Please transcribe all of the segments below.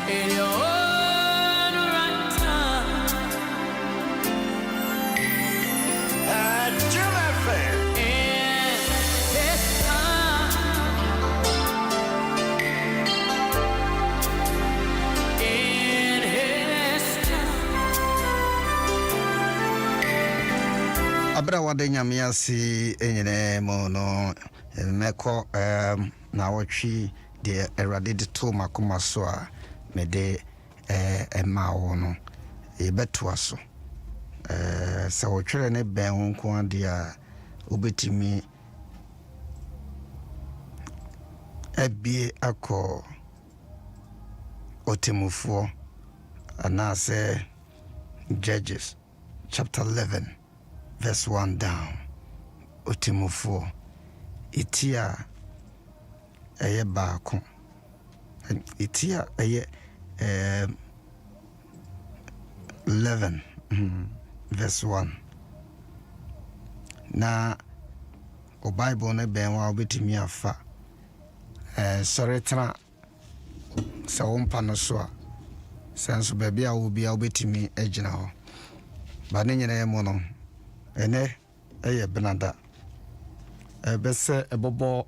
in your own right time. Adom FM. In this time. In his time. Abra wade nyame ase enyine mo no meko na wotwi de erade de to makoma so a me de ema wo no e beto aso se wotwere ne ben ho nko ade a obetimi ebie akọ otemufo anase Judges chapter 11 verse 1 down. Otemufo itia eye baako itia eye 11 verse 1 na o Bible ne ben wa obetimi afa soretena sa wompa no so a senso baabi a wo bia obetimi agina ho ba ne nyina yemo no ene eye benada bese ebobo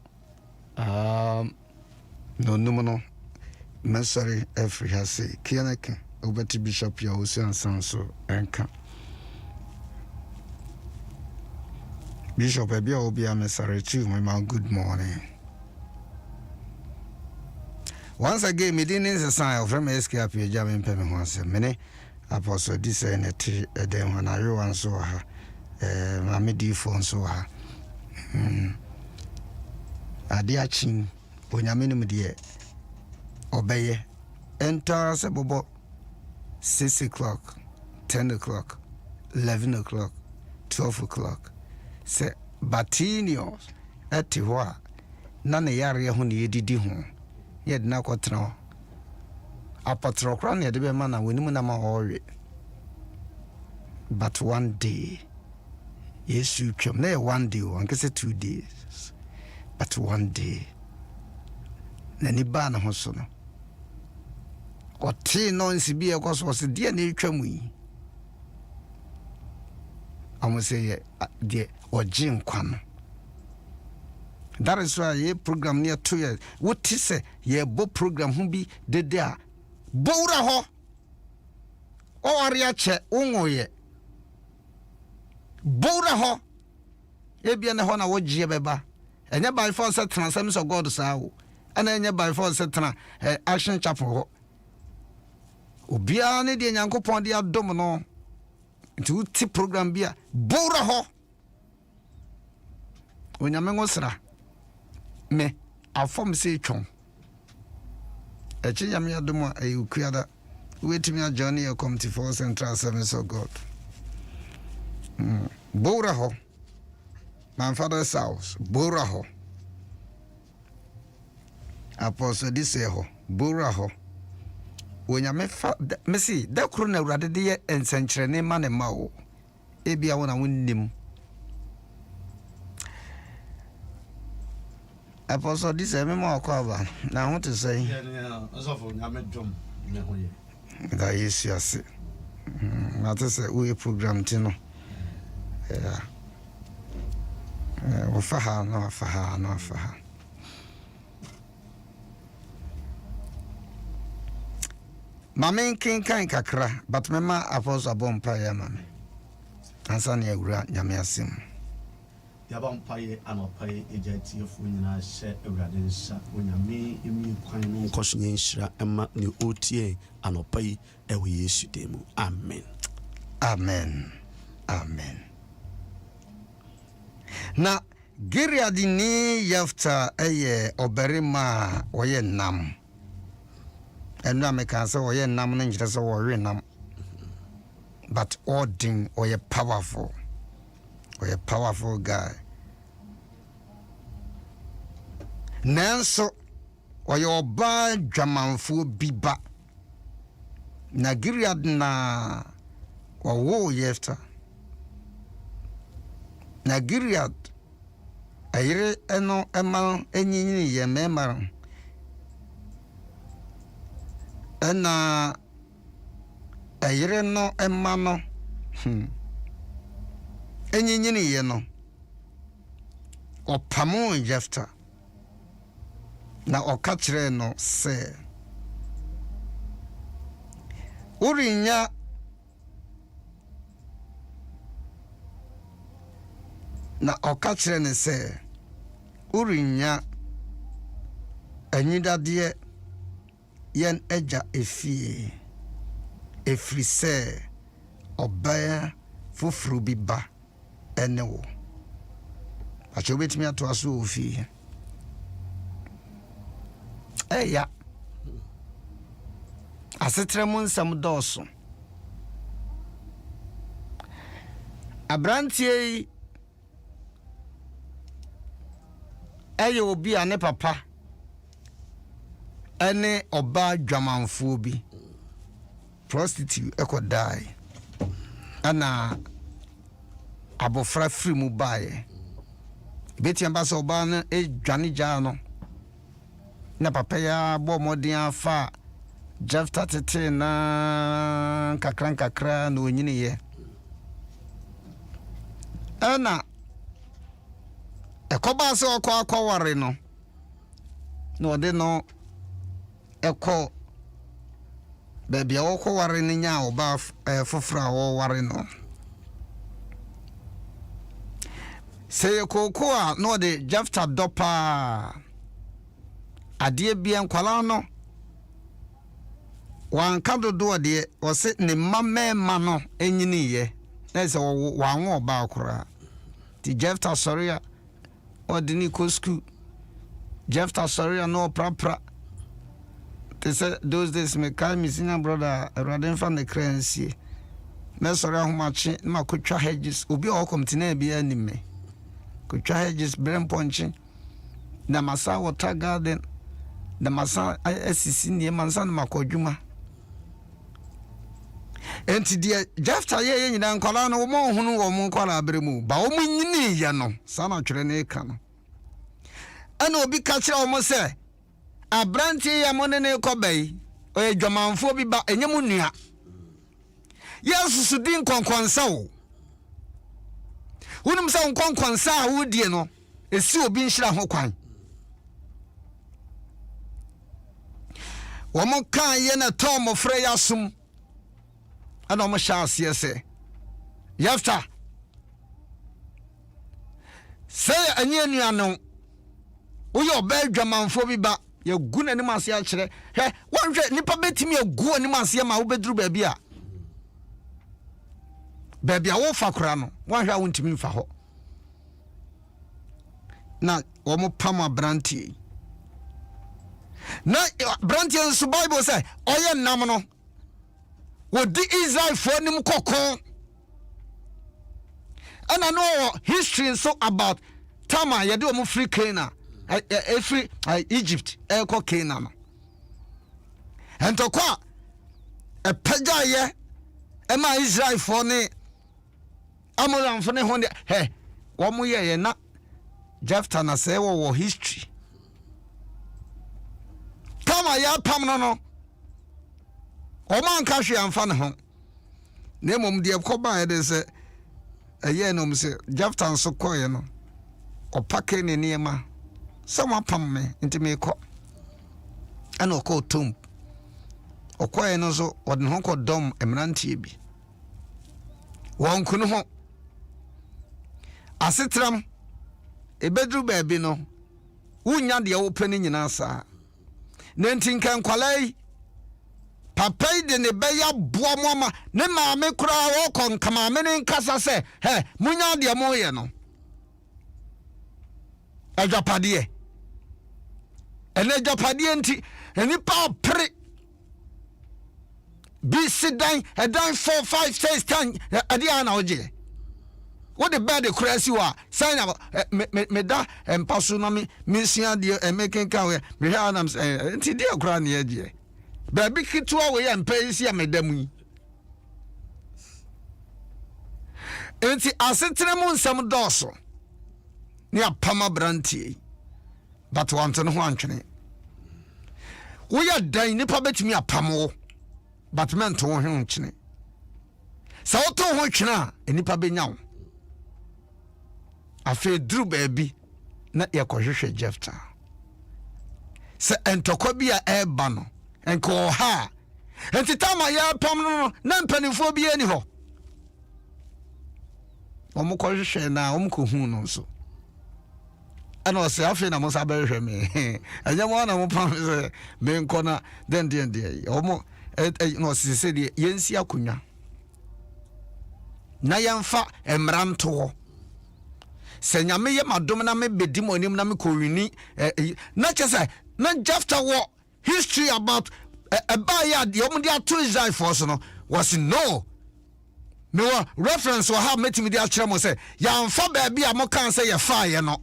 no numono mesari every hase kianeke obeti bishop ya osansan so enka bishop ebia obia mesari tu my good morning once again me didn't say sign from Appiagyei me peme ho asem me apostle this eneti eden ho na yo anso ha mame di phone so ha ade achin onyame nim de obeye enter se bobo 6 o'clock 10 o'clock 11 o'clock 12 o'clock se batinio eti ho a na ne yare ho ne yedidi ho yed na kwotena apotro kra ne de be ma na wonimu na ma howe but one day Yesu twam na 1 day o anke se 2 days but 1 day na ni ba na ho so no oti no nsi bi e koso se de na etwam yi amose de ojin kwan. That is why ye program near 2 years what is ye bo program hu bi dede a bowra ho o aria che unwoye bowra ho e bia ne ho na wo gye beba enye by force transcendence of God sa wo ana enye by force trans action chapel ho obia ne de nyankopon de adom no nti ti program bia bowra ho onyame ngosra me afom se twon echi yame adom ayukuada wetimi a journey a committee for central service of God bowra ho my father's house bowra ho apostle this ho bowra ho onyame fa me see da kro na urade de ye ensenkyere ne ma ne ma wo ebia wona wonnim apostle this me ma kwaba na ho to say osofo nyame dom me hoye da yesu ase na to say we program ti no wafaha no wafaha mame kan kakra but mema apostle abompa ya mame ansa na ewura nyame asem yaba mpaye anopaye ejati efu nyina hye ewurade nsa onyame emi kwan no nkoso nhyira ema ne otie anopaye ewe Yesu demu amen amen amen. Na Gilead ni yafta eye oberima oye nam enu ameka se oye nam no njire se wo nam but ordin oye powerful guy nanso oye oba dwamanfo biba na Gilead na wo yefta na Gilead ayire eno ema enyinyi ye memar ɛna ɛyere no ɛma no ɛnyinyini yɛ no ɔpamo Jefta na ɔka kyerɛ no sɛ urinya na ɔka kyerɛ no sɛ urinya anyidadeɛ yɛn agya efie efiri sɛ ɔbaa foforo bi ba ɛne wo akyɛ wobɛtumi atoa so wɔ fie ɛya asetrɛ mu nsɛm dɔɔso abrantie yi ɛyɛ obi a ne papa ɛne ɔbaa dwamanfoɔ bi prostitute ɛkɔdae ɛna abɔfra firi mu baeɛ bɛtia ba sɛ ɔbaa no ɛdwane gyaa no na papa ya bɔ mmɔden afa Jefta tete na nkakra na onyiniyɛ ɛna ɛkɔbaa sɛ ɔkɔ akɔware no na ɔde no ɛkɔ baabi a wɔkɔware no nya ɔbaa foforɔ a wɔware no sɛ yɛ kooko a na ɔde Jefta dɔ paa adeɛ bia nkwala no wanka dodoɔ deɛ ɔse ne mmamɛɛma no ɛnyiniyɛ na sɛ wɔanwo ɔbaa koraa ti Jefta sɔre a ɔde ne kɔ school Jefta sɔre a na ɔprapra te sɛ those days mekae me senior brother awurade mfa ne kra nsie mɛsɔre ahomakye na makɔtwa hedges obi a ɔkɔmtena bi anim me kɔtwa hedges brɛ mpɔnkye na masa water garden na masa asisi nneɛma nsa na makɔ adwuma enti deɛ Jefta yɛ nyina nkwala no wɔn hunu wɔn nkwala abere mu ba wɔn nyini yɛ no saa na twere ne ka no ɛna obi ka kyerɛ wɔn sɛ abrantie ya mo ne ne kɔbɛyi ɔyɛ dwamanfoɔ bi ba ɛnyɛ mu nua yɛsusu din kɔnkɔnsa wo wonum sɛ nkɔnkɔnsa a wodie no esi obi nhyira ho kwan wɔn kan yɛ na tɔn mɔfra yɛ asom ɛna wɔn hyɛ aseɛ sɛ Jefta sɛ ɛnyɛ nua no woyɛ ɔbaa dwamanfoɔ bi ba yɛgu n'anim ase akyerɛ hɛ wɔnhwɛ nipa bɛtumi agu anim ase ma wobɛduru baabi a wofa kora no wɔnhwɛ a wontumi mfa hɔ na wɔn pam abrantie na abrantie nso Bible sɛ ɔyɛ nam no wɔdi Israelfoɔ nim kɔkɔɔ ɛna no history nso about Tama yɛde wɔn free Canaan every Egypt ɛkɔ Canaan no ɛntɔkɔ a ɛpɛgyaeɛ ɛma Israelfoɔ ne Amoramfo ne ho hɛ wɔn yɛyɛ na Jefta na sɛ wɔwɔ history Tama yɛ apam no ɔma nka hwe amfa ne ho na mmom deɛ kɔbaa yɛde sɛ ɛyɛ nom sɛ Jefta nso kɔɛ no ɔpake ne nneɛma sɛ wapam me nti mekɔ ɛna ɔkɔɔ tom ɔkɔɛ no nso ɔde ne ho kɔdɔm mmeranteɛ bi wɔnko ne ho asetram ɛbɛduru baabi no wonya deɛ wopɛ no nyinaa saa na nti nka nkwala yi papa yi de ne bɛyɛ boa mo ama ne maame koraa wɔkɔ nkamaame ne nkasa sɛ hɛ munya deɛ moyɛ no adwapadeɛ ɛne adwapadeɛ nti nipa ɔpere bi sidan ɛdan 4 5 6 10 ɛde a na wogye wode bɛde koraa si hɔ a sɛn na meda mpa so na mesua deɛ ɛmekenka wɔ mehwɛ anam nti deɛ koraa ne yɛgyeɛ baabi ketewa wɔ yɛ mpa yi si a meda mu yi enti asetere mu nsɛm dɔɔso ne apam abrantie but want no ho antwene we are dying nipa betimi apamo but men to ho nchene sa wo to ho twena nipa benya wo afi dru baabi na yakohwehwe Jefta se entokwa bia eba no enko ha entitama ya pam no na mpanifo bi ani ho omukohwehwe na omkohu no so ana ose afi na musa behwe me anya mo na mo pam se me nkona den omo no se de yensi akonya na yemfa emranto se nyame ye madom na me bedi monim na me kowini na chese na Jefta wo history about about ya the omdi atu Israel force no was no reference or how met me the actual say yamfa ba bia mo kan say ye fa ye no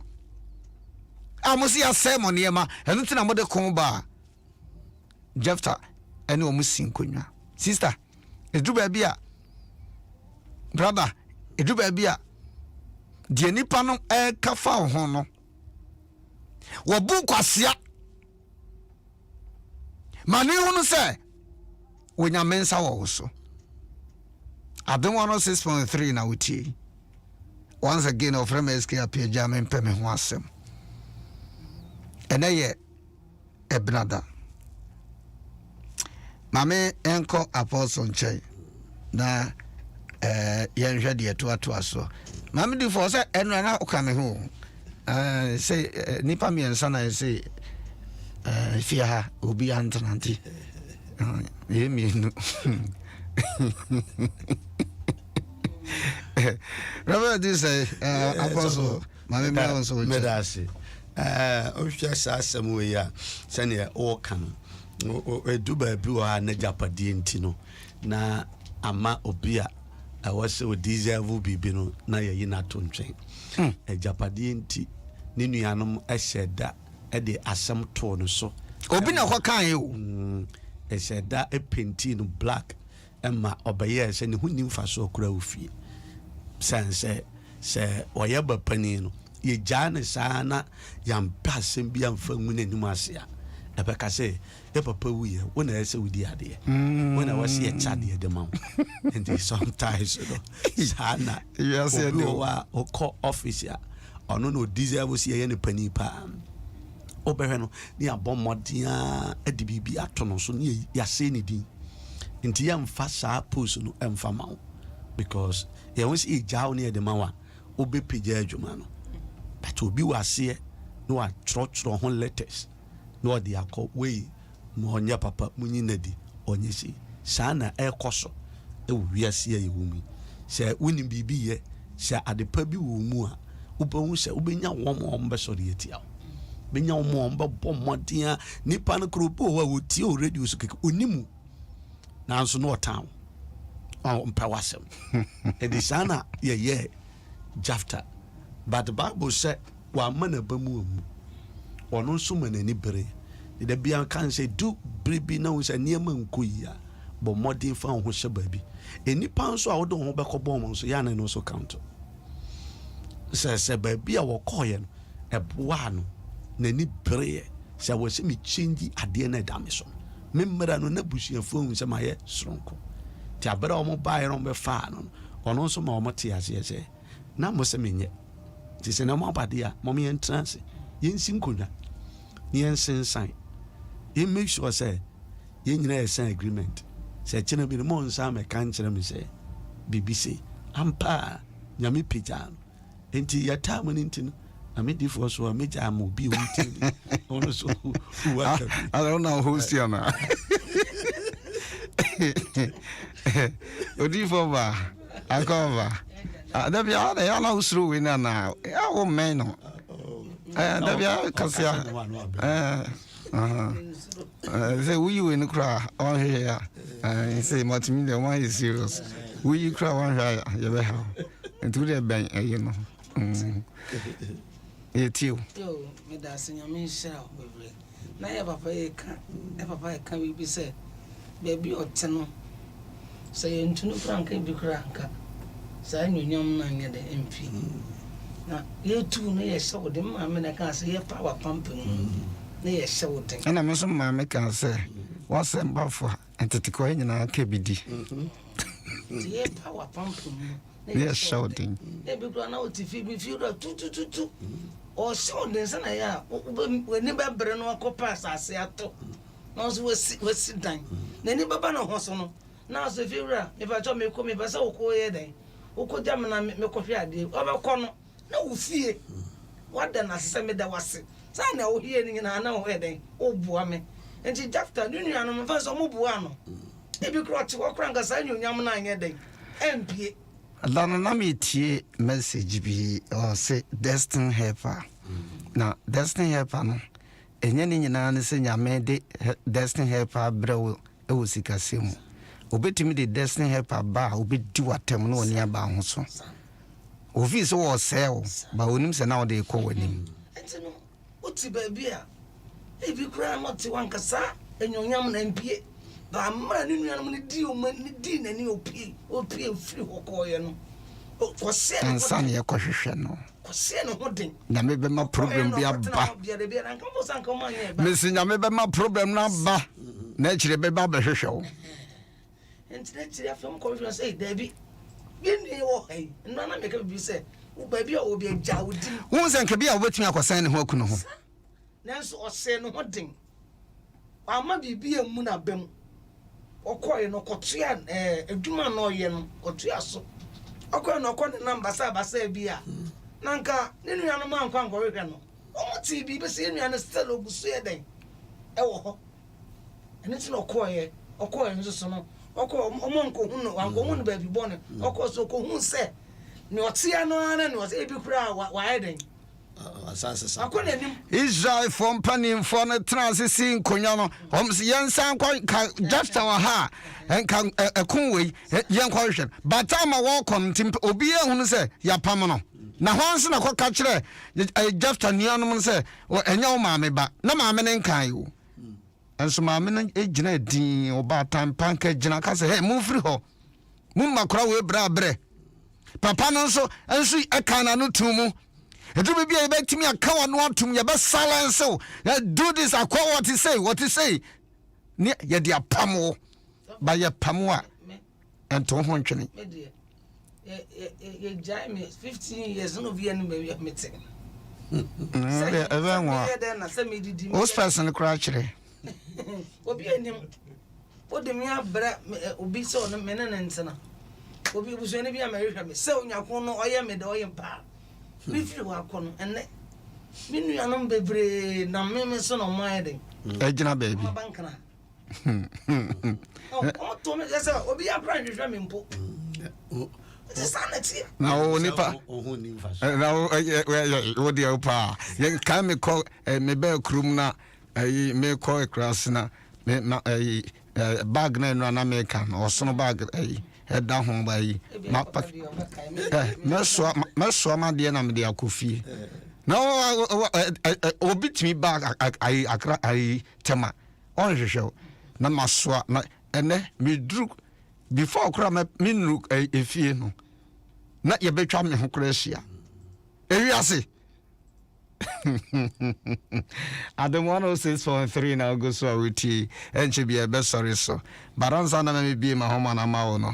amusi ya sermon ye ma enu tina mo de kon ba Jefta ene o musin konwa sister edu ba bia brother edu ba bia de nipa no ka fa ho no wo bu kwasia mani hunu say wonya mensa wo so Adom 106.3 na wuti once again of SK Appiagyei men pe me ho asem enaye ebnada mame enko apostle nchai na yenhwe de to aso mame di for say enu na oka me ho say nipa mi ensa na say fia ha obi antananti ye mi nu Robert this apostle mame me on so medasi ohwa sasem we ya sene o kan edu ba bi wa na japade enti no na ama obi a awase o deserve bibi no na ye na to ntwen japade enti ne nuanom eheda de asem to no so obi na kwa kan ye o eheda penti no black emma obaye se ne hunim fa so kura ofie sense se oyeba pani no ye jane sana yampa asem bi amfa ngune nim ase a ebeka se e papa wuye wona ese wudi ade wona wase ye chade de ma and sometimes sana you say no wa oko office a ono no deserve se ye ne pani pa obehwe no ne abomodia ade bibi ato no so ne yase ne din nti yamfa sa post no emfa ma because ye won se jaw ne de ma wa obepija adwuma no but obi wase no a trotro hon letters no de akọ we mo nya papa munyi nadi onye si sana ekoso e wiase ye wumi se woni bibi ye se adepa bi wo mu a obehu se obenya wo mo be so de etia benya wo mo be bomodia nipa no kropo wa wotie o radio so keke onimu nanso no town mpawasem edisana ye Jefta but the Bible said wa mana bamu ono so manani bere de bia kan say do bribi na wo say niema nkoyia bo modern fa ho hye baabi enipa nso a wo do ho bekobo mo nso ya na no so count se baabi a wo koye no eboa no nani bere se wo se mi change ade na da me so memmara no na busuafo hu se maye sronko ti abere o mo bae no be fa no ono nso ma o mo ti ase se na mo se menye ti se na mo abade a mo me entrance yensi nkonya ni ensensan ye make sure say ye nyina sign agreement se chena bi mo nsa me kan chena me say BBC ampa nyame pejano enti ya time ni ntino ame di for so me ja mo bi unti ono so I don't know who's here now odi for ba akova da bia da ya na usru we na ya wo men no da bia kasia say we in cry on here say multimedia one is serious we cry one here you be how into the ben you know you me da senya me share bebre na ya papa e ka we be say baby oteno say ntunu franka bi kranka say nyonyam na nya de mp na ye tu no ye so de ma me na ka say ye power pumping na yɛ hyɛ wo den. ɛna me nso maame ka sɛ wasɛm bafo a ɛtetekɔ nyinaa ka bi di nti yɛpa wapampam mu na yɛhyɛ wo den. ebi kura na wote fi bi fi wura tutututu ɔhyɛ wo den sɛ na yɛ a w'ani bɛbrɛ no akɔpɛ asase ato na ɔso wasi dan n'ani bɛba ne ho so no na ɔso fi wura mepakyɛ mekɔ mepɛ sɛ wokɔ yɛ dan wokɔ gya me na mekɔhwɛ adeɛ ɔbɛkɔ no na wo fie wada na sɛ meda wase saa na wohie no nyinaa na wohɛ dan woboa me nti jafta ne nuanom mfa sɛ ɔmoboa no ebi kura ɔte wɔkora nka saa nyonyam no anyɛ dan ɛmpie da no na metie message bi ɔse destin helper na destin helper no ɛnyɛ ne nyinaa ne sɛ nyame de destin helper brɛ wo ɛwɔ sikasɛ mu obɛtumi de destin helper ba a wobɛdi watam na ɔne aba ho so ofii sɛ wɔsɛe wo ba onim sɛ na wode kɔ w'anim nti no wote baabi a ebi koraa na ɔte wankasa anyonyam na mpie ba mmara ne nuanom ne di n'ani opie firi hɔ kɔɔyɛ no kɔsɛɛ no ansa ne yɛkɔhwehwɛ no kɔsɛɛ no ho den nyame bɛma problem bi aba mesi nyame bɛma problem no aba na akyire bɛba bɛhwehwɛ wo nti na kyerɛ afɛm kɔhwehwɛ sɛ daabi bɛnni wɔ ha yi nna na meka bibi sɛ baabi a obi agya wo din wo sɛ nka bi a wobɛtumi akɔsɛn ne ho aku no ho nanso ɔsɛɛ no ho den ama biribi a mu na bɛm ɔkɔɛ no kɔtoa adwuma na ɔyɛ no kɔtoa so ɔkɔɛ no ɔkɔ ne nam basa bi a na nka ne nuanom ankɔ ankɔhwehwɛ no ɔmo tee biribi sɛ nnuane style ogu so yɛ dɛn ɛwɔ hɔ ɛno nti na ɔkɔɛ nso so no ɔkɔ ɔmo nkɔhu no baabi bɔ no ɔkɔ so kɔhu sɛ ne ɔtea no ara ne ɔsɛ ebi koraa wayɛ dɛn akɔ n'anim israelfoɔ mpanimfoɔ no tena ase si nkonnwa no ɔm sɛ yɛnsa nkɔ ka jafta wɔ ha a nka ɛko wei yɛnkɔhwehwɛ no bata ma wɔkɔ no nti obiaa hunu sɛ yɛapam no na hɔ nso na kɔka kyerɛ jafta nnuanom no sɛ ɛnyɛ wo maame ba na maame no nkae o ɛnso maame no gyina din ɔbaatan panka gyina ka sɛ hɛ momfiri hɔ momma kora wei brɛ papa no nso ɛka na no to mu ɛduru bi a yɛbɛtumi aka wa no atom yɛbɛsilence wo do this akɔ what he say ne yɛde apam wo ba yɛpam wo a ɛnto ho ntwene yɛgyae me 15 years no bi anim baabi a mete ɛbɛ nwa wo person no koraa kyerɛ obi anim wode me abrɛ obi sɛ ɔno mene ne ntena obi busuani bi a mɛhwehwɛ me sɛ onyako no ɔyɛ me dɛ ɔyɛ paa mefiri wakɔ no ɛnɛ me nuanom bebree na meme so na ɔmo ayɛ den ɛgyina baabi mabankana ɔmɔtɔ me sɛ obi abra nhwehwɛ me mpo ɛte saa na tie na wo nipa na wo deɛ wo paa yɛnkae mekɔ mebɛɛ kurom na mekɔ akurase na bag na ɛno ana meka no ɔsono bag ɛda ho ba yi mɛsoa ma deɛ na mede akɔ fie na obi tumi bag akra tema ɔnhwehwɛ wo na masoa na ɛnɛ meduru before kora menuru efie no na yɛbɛtwa me ho kora ahyia ewiase Adom 106.3 na go so awuti enche bia be sorry so baransa na me bia ma homa na ma wo no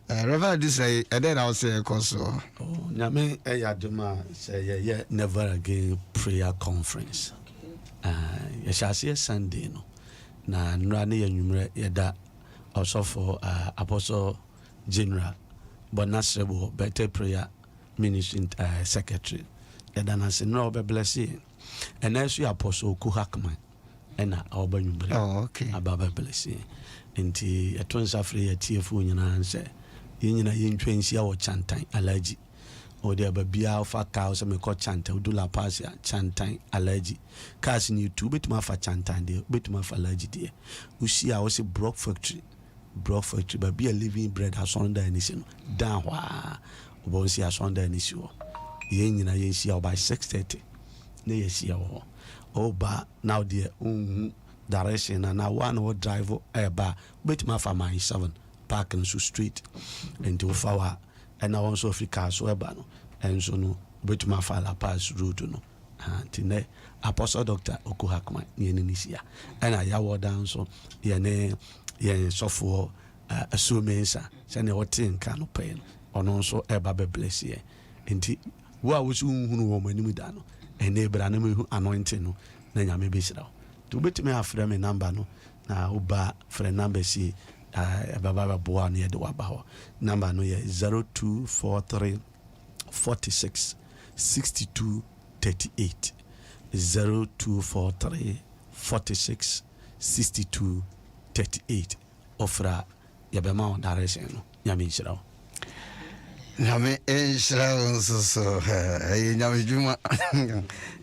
reverend this say then I will say cause nyame eyadoma say ye never again prayer conference ye shall Sunday no na nra ne yanwumre yeda also for apostle general Bonasrebo better prayer ministry secretary yɛdana se no be blessing and as you apostle Kuhakman and our banumbre okay ababa blessing nti etonsa free atiefo nyina nse yenyina yentwensia wo chantan allergy o de babia ofa ka so me ko chantan udula pass chantan allergy cars ni tu betuma fa chantan de betuma fa allergy de usia wo se block factory babia living bread asonda anisi down wa obo si asonda anisi wo yenyina yensia by 6:30 na yesia wo oba now there direction na one will drive eba betuma fa my 7 park in street into fawa and now also Africa so eba no and so no betuma fa la pass route no Tine Apostle Doctor Okuhakma Yenisia and I yaw down so Yene software so mensa send your tin can pain on also a baby bless ye. Indeed, what was who woman you dano and neighbor animal anointing then ya may be so. To bet me a frame number no na uba for a number see Baba Boa near the Wabaho number no 0243 46 62 38 0243 46 62 38 ofra yabema on direction nyame nshira nyame nshira so nyame juma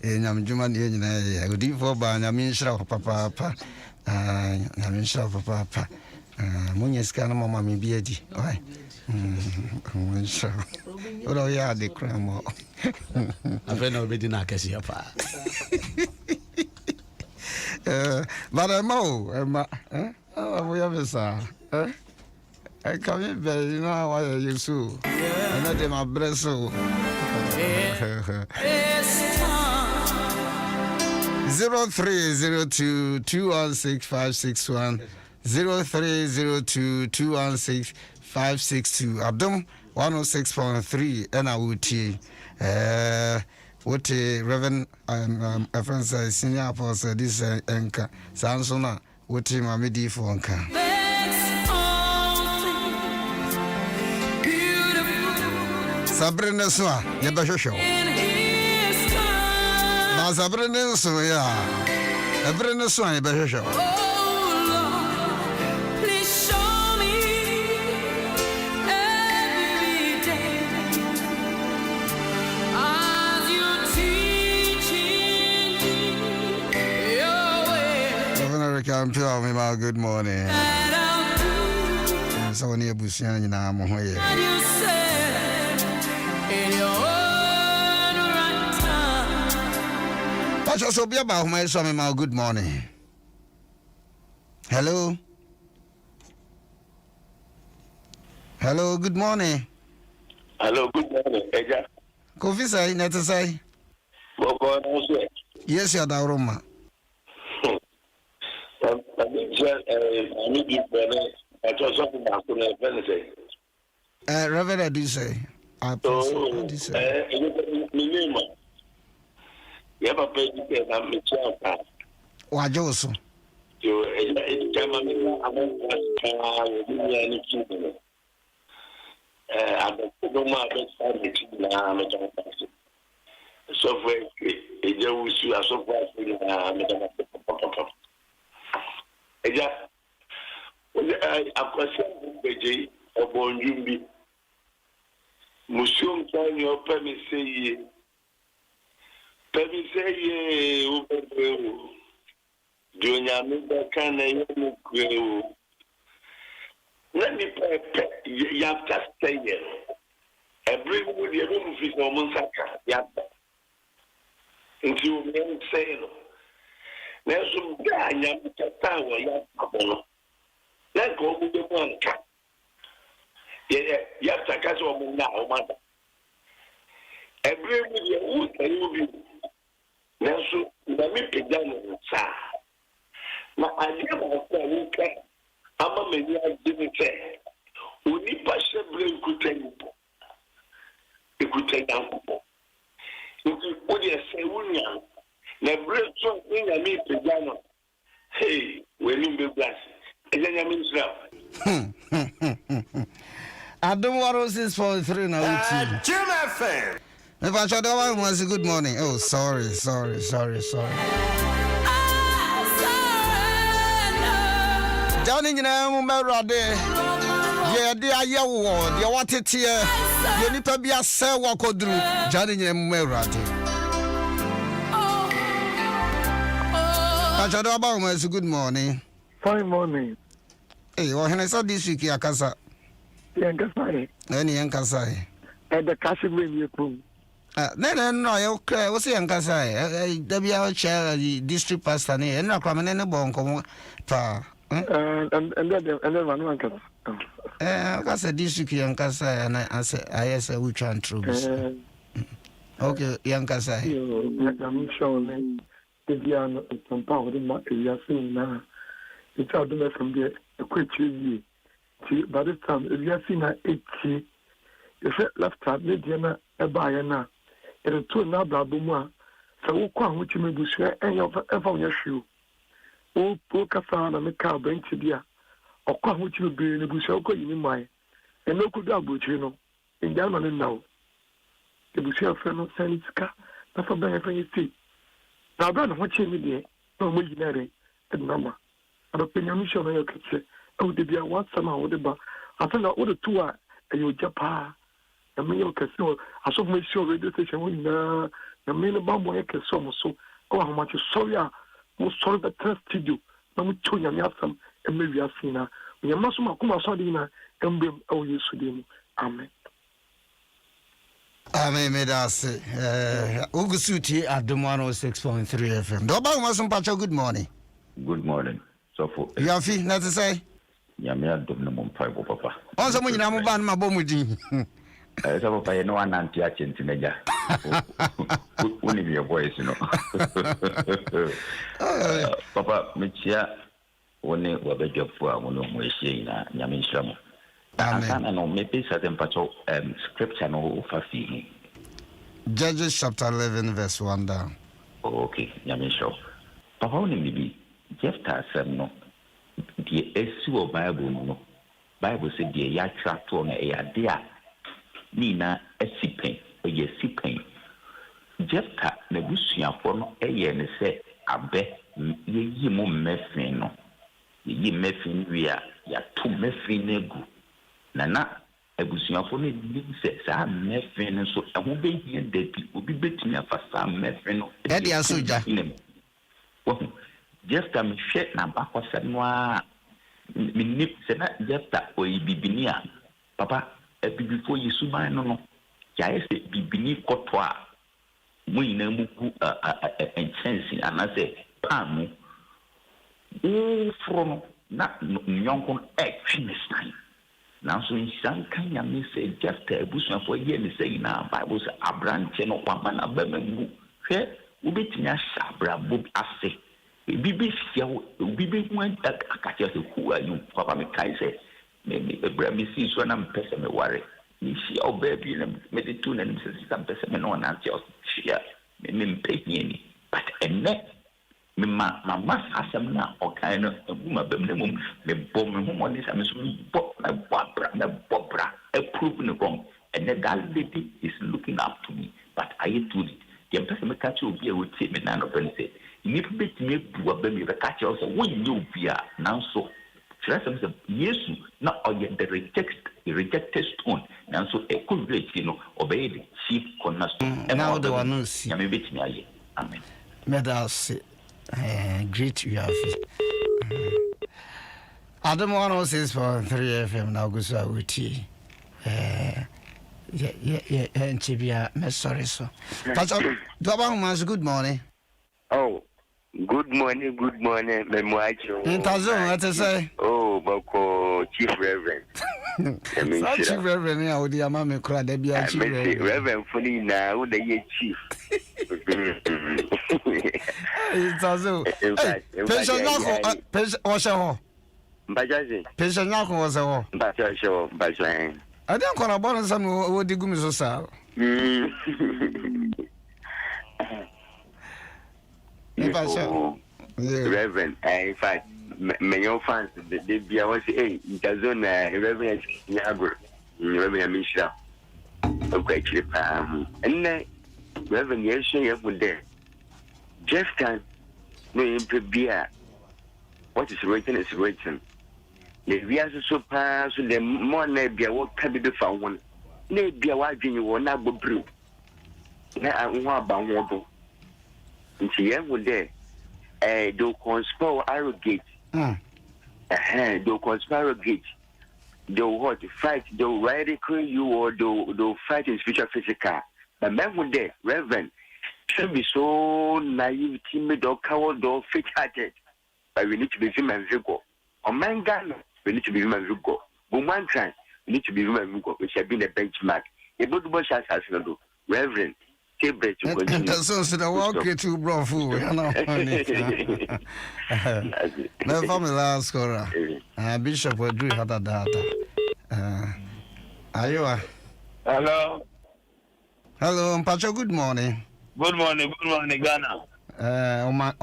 nyame juma ne nyina ya odi fo ba nyame nshira papa nyame nshira papa munye ska na mama me biadi oi nshira ora ya de kramo afena obedi na akesi pa but Emma we have this I come in bed, you know why you so and not in my breast so 0302216561 0302216562 Adom 106.3 and I would what Reverend friend senior apostle this anchor Sansona what my midi for anchor Sabrina Swa Yabasho show Sabrina Swa Sabrina Swa Yabasho show Good morning. So when you busian in our moye. But also be about my son. Good morning. Hello. Hello. Good morning. Hello. Good morning. Eja. Kofi say net say. Yes, you are the Roma. Reverend, I do say. I do say. Wajoso. Eja, akwasi Appiagyei obonjumbi. Museum tani opemiseye ubebeu. Jonyame bakana yemu kweu. Nani pepe yapta steye. Every wood yemu fisa omunsaka yapta. Nti umen sayno. Nesu ganya mtatawa ya abono. Like obu de manka. Ya takaso omuna omata. Every media uta yubi. Nesu ndami pejano sa. Na alia kwa wika ama meni ajimite. Unipa shebre ikutenyipo. Ikutenyankupo. Udi ese unya. Na breso nya mi pejano. Hey, when you be blessed. Adom 106.3 now. Jim FM. If I shut down once, good morning. Oh, sorry. Johnny, you know, my brother. Yeah, they are your word. You want it here. You need to be a sir walk through. Johnny, you know, my brother. I shut down once, good morning. Fine morning. Hey, well, when I saw this week, Yakasa. Yankasai. Any Yankasai. At the Casimir, you come. No, okay. What's Yankasai? W. Chair, the district pastor, and not coming in a bonk. And then one uncle. I said, district Yankasai, and I said, I say, which one true. Okay, Yankasa. I'm sure if you are not some power, you are seeing now. It's out there from the quick year. By this time, if you are seeing at 80, you said left hand, Mediana, a buyer now. It is two now, Blabuma. So, who come with you, maybe share any of ever your shoe. Oh, poor Cassandra, and the car bring to dear. Or come with you, be in the bush, or go in my. And no good double, you know. In Germany now. The bush of friend of Sanica, that's a better thing you see. Now, brother, what you mean, no millionaire, and mamma. And opinion, show me your kitchen. Oh, did you want some of the bar? I tell you, all the two are, and you japa. The meal can so, I saw my show radio station when the main bomb work is so. Oh, how much sorry, most sorry that test to do. No, we told you some, and maybe I've seen her. We must come outside dinner and be all you should do. Amen. Amen, Medase. Ugusuti Adom 106.3 FM. Doba Masun Pacho, good morning. Good morning. So for you have feel not to say? Yamia Domino Five Papa. On someone in Amuban Mabomudi. Some of I know an anti action teenager. Only your voice, you know. Papa, Michia, only what the job for one of my saying, Yamin Sham. I know maybe certain parts of scripture no for feeling. Judges chapter 11, verse 1 down. Okay, Yamin Shaw. Papa, only maybe Jephthah said no. The issue of Bible said the yatra to a dear Nina a sipping or ye sipping. Jephthah nebusia for no a yen say abe ye mo meffin no ye meffin we are ya to meffin egu nana ebusia for no say sa meffin so e ho be hia dabi obi betumi afa sa meffin no e dia soja Jephthah me hwe na bakwasa no a me nip se na Jephthah o ibibini a papa before Yesu man no jae se bibini koto a mo ina mu ku enchance anase pamu from na nyonko extremist now so in san kan ya me say Jephthah ebusuan for ye me say na Bible say abranche no kwama na bemamu hwe ubetinya sabra bob ase bibi sia bibi hu akacha se ku ayu papa me kai say me Abraham see so na mpese me ware ni si obabi na me de tu na me se mpese me no na tia sia me mpehie ni but enne me mama asem na okai no aguma bam na mum me bom me ho ni sa me so bo na bobra approve no wrong and that lady is looking up to me but I do it the mpese me catch obi e wotie me na no pen say ni pebeti me buwa ba me be catch also when you bia now so yes, not the rejected stone. Now, so a good rate, you know, obey the chief cornerstone. Now the one who see. Amen. Medals, great you have. Adom 106.3 FM now goes out with tea. Yeah, and Chibia, sorry, so. But Dobang, good morning. Oh. Good morning, Memoacho. In Tazon, what to say? Oh, Boko, Chief Reverend. Chief Reverend, yeah, with your mammy cried, they be a Chief Reverend funny now, who the year Chief. It's Tazon. Pension was a home. Bajazi. Pension was a home. Bajazi. I don't call a bonus and what the gum is so. Reverend, in fact, many fans, they be I was hey, Tazon, Reverend Nabur, Reverend Misha. Okay, and then Reverend Yesha up there. Jephthah, no beer. What is written is written. The Vias so pass, the more nebia what can be found one. Nebia, why do you want not brew? Now I want about one. Nti yɛn there do conspire arrogate do conspire arrogate do what fight do ridicule you or do fight in spiritual physical but men there Reverend should be so naive timid or coward or fake-hearted but we need to be human vigor on man Ghana we need to be human vigor but one time we need to be human vigor which have been a benchmark a good boss has no Reverend Cambridge to continue. So the walk to bro food. No family last scorer. Bishop will do had a data. Are you? Hello. Hello, Pacho. Good morning. Good morning, Ghana. Oma.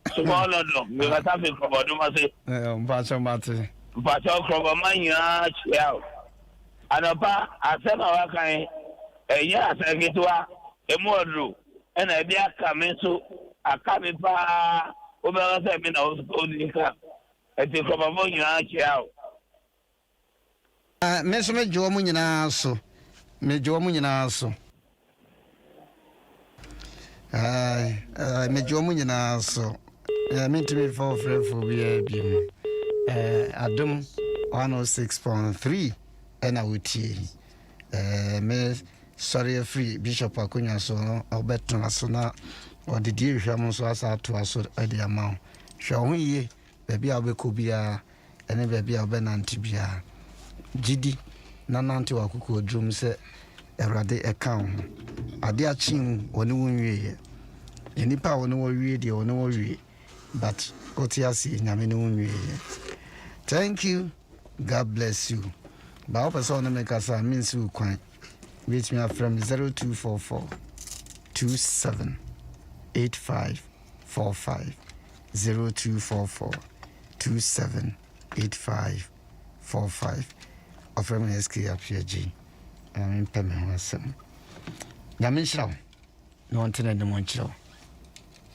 Sumala, dog. We got something from Adumase. Pacho Mate. Pacho from Mania, yeah. And about I said, our kind, yes, I get to a model, and I be a coming to a coming pa over a seminar of the cup. I think from Mania, yeah. Miss Major Muninaso. Major Muninaso. Major Muninaso. I mean to be for BAB. Adom 106.3. And I would tea. Sorry, free Bishop Akunya so Alberto Nasona or the dear Shamus was out to us at the amount. Show me, baby, I'll be Kubia, and then baby, I'll be Nantibia. Gidi, Nananti Wakuko Drum said, Erade account. Adia chin or no way. Any power no way, or no way. But Otiasi, Namino. Thank you. God bless you. But person make us a means to quite reach me from 0244 27 8545 0244 27 8545 offer me SK Appiagyei and payment was some. Yamin Shaw, no one to the Montreal.